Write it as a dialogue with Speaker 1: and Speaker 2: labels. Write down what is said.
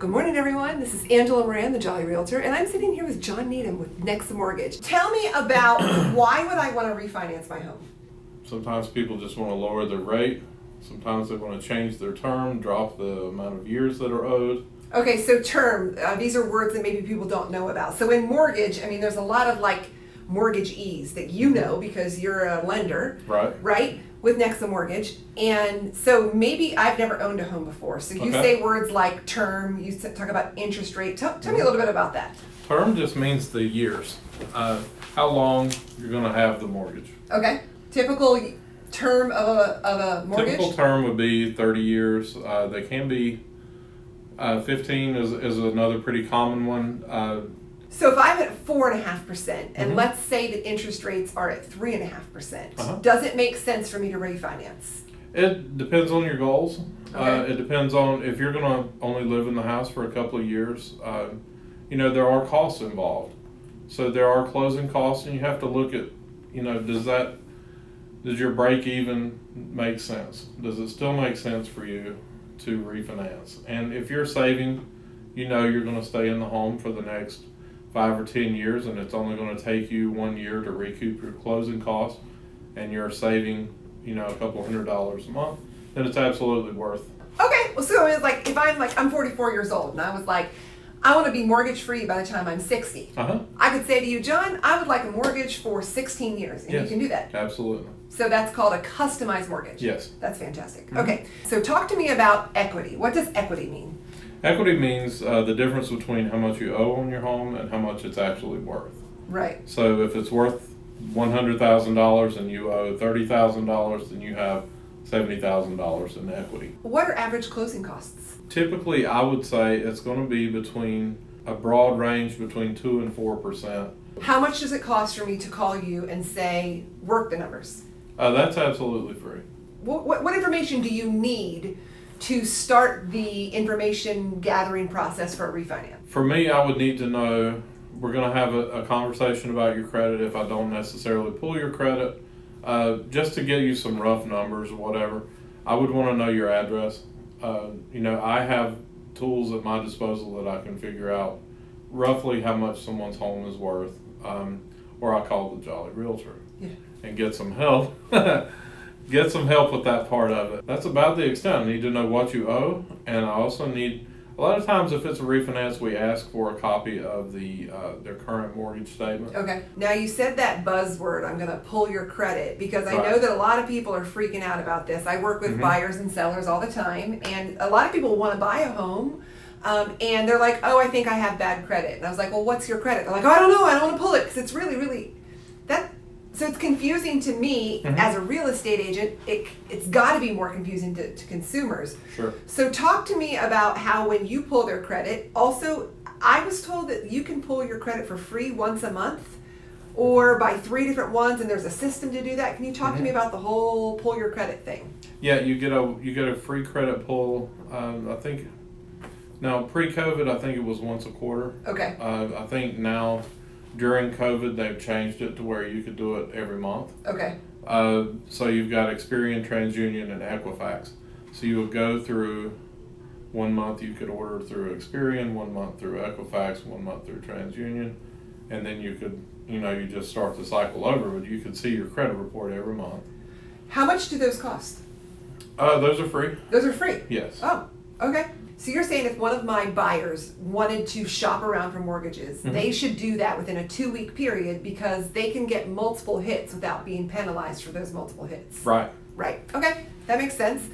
Speaker 1: Good morning, everyone. This is Angela Moran, the Jolly Realtor, and I'm sitting here with John Needham with Nexa Mortgage. Tell me about why would I want to refinance my home?
Speaker 2: Sometimes people just want to lower their rate. Sometimes they want to change their term, drop the amount of years that are owed.
Speaker 1: Okay, so term, these are words that maybe people don't know about. So in mortgage, I mean, there's a lot of mortgagees that you know because you're a lender, right? With Nexa Mortgage. And so maybe I've never owned a home before. So you say words like term, you talk about interest rate. Tell me a little bit about that.
Speaker 2: Term just means the years, how long you're going to have the mortgage.
Speaker 1: Okay. Typical term of a mortgage?
Speaker 2: Typical term would be 30 years. They can be 15 is another pretty common one.
Speaker 1: So if I'm at 4.5%, and let's say that interest rates are at 3.5%, does it make sense for me to refinance?
Speaker 2: It depends on your goals.
Speaker 1: Okay.
Speaker 2: It depends on if you're going to only live in the house for a couple of years. There are costs involved. So there are closing costs, and you have to look at, does your break even make sense? Does it still make sense for you to refinance? And if you're saving, you're going to stay in the home for the next 5 or 10 years, and it's only going to take you 1 year to recoup your closing costs, and you're saving, a couple $100 a month, then it's absolutely worth.
Speaker 1: Okay, well, so it's like if I'm 44 years old, and I was like, I want to be mortgage free by the time I'm 60. I could say to you, John, I would like a mortgage for 16 years, and you can do that.
Speaker 2: Absolutely.
Speaker 1: So that's called a customized mortgage.
Speaker 2: Yes.
Speaker 1: That's fantastic. Okay, so talk to me about equity. What does equity mean?
Speaker 2: Equity means the difference between how much you owe on your home and how much it's actually worth.
Speaker 1: Right.
Speaker 2: So if it's worth $100,000 and you owe $30,000, then you have $70,000 in equity.
Speaker 1: What are average closing costs?
Speaker 2: Typically, I would say it's going to be between a broad range between 2 and 4%.
Speaker 1: How much does it cost for me to call you and say, work the numbers?
Speaker 2: That's absolutely free.
Speaker 1: What information do you need to start the information gathering process for a refinance?
Speaker 2: For me, I would need to know, we're going to have a conversation about your credit if I don't necessarily pull your credit. Just to give you some rough numbers or whatever, I would want to know your address. I have tools at my disposal that I can figure out roughly how much someone's home is worth, or I call the Jolly Realtor and get some help. Get some help with that part of it. That's about the extent. I need to know what you owe, and I also need, a lot of times if it's a refinance, we ask for a copy of their current mortgage statement.
Speaker 1: Okay. Now you said that buzzword, I'm going to pull your credit, because I know that a lot of people are freaking out about this. I work with buyers and sellers all the time, and a lot of people want to buy a home, and they're like, oh, I think I have bad credit. And I was like, well, what's your credit? They're like, oh, I don't know, I don't want to pull it, because it's really, so it's confusing to me as a real estate agent. It's got to be more confusing to consumers.
Speaker 2: Sure.
Speaker 1: So talk to me about how when you pull their credit, also, I was told that you can pull your credit for free once a month or by 3 different ones, and there's a system to do that. Can you talk to me about the whole pull your credit thing? Yeah,
Speaker 2: you get a free credit pull. I think now pre-COVID, I think it was once a quarter.
Speaker 1: Okay.
Speaker 2: I think now, during COVID, they've changed it to where you could do it every month.
Speaker 1: Okay.
Speaker 2: So you've got Experian, TransUnion, and Equifax. So you would go through 1 month, you could order through Experian, 1 month through Equifax, 1 month through TransUnion, and then you could, you just start the cycle over, but you could see your credit report every month.
Speaker 1: How much do those cost?
Speaker 2: Those are free.
Speaker 1: Those are free?
Speaker 2: Yes.
Speaker 1: Oh, okay. So you're saying if one of my buyers wanted to shop around for mortgages, they should do that within a 2-week period because they can get multiple hits without being penalized for those multiple hits.
Speaker 2: Right.
Speaker 1: Right. Okay. That makes sense.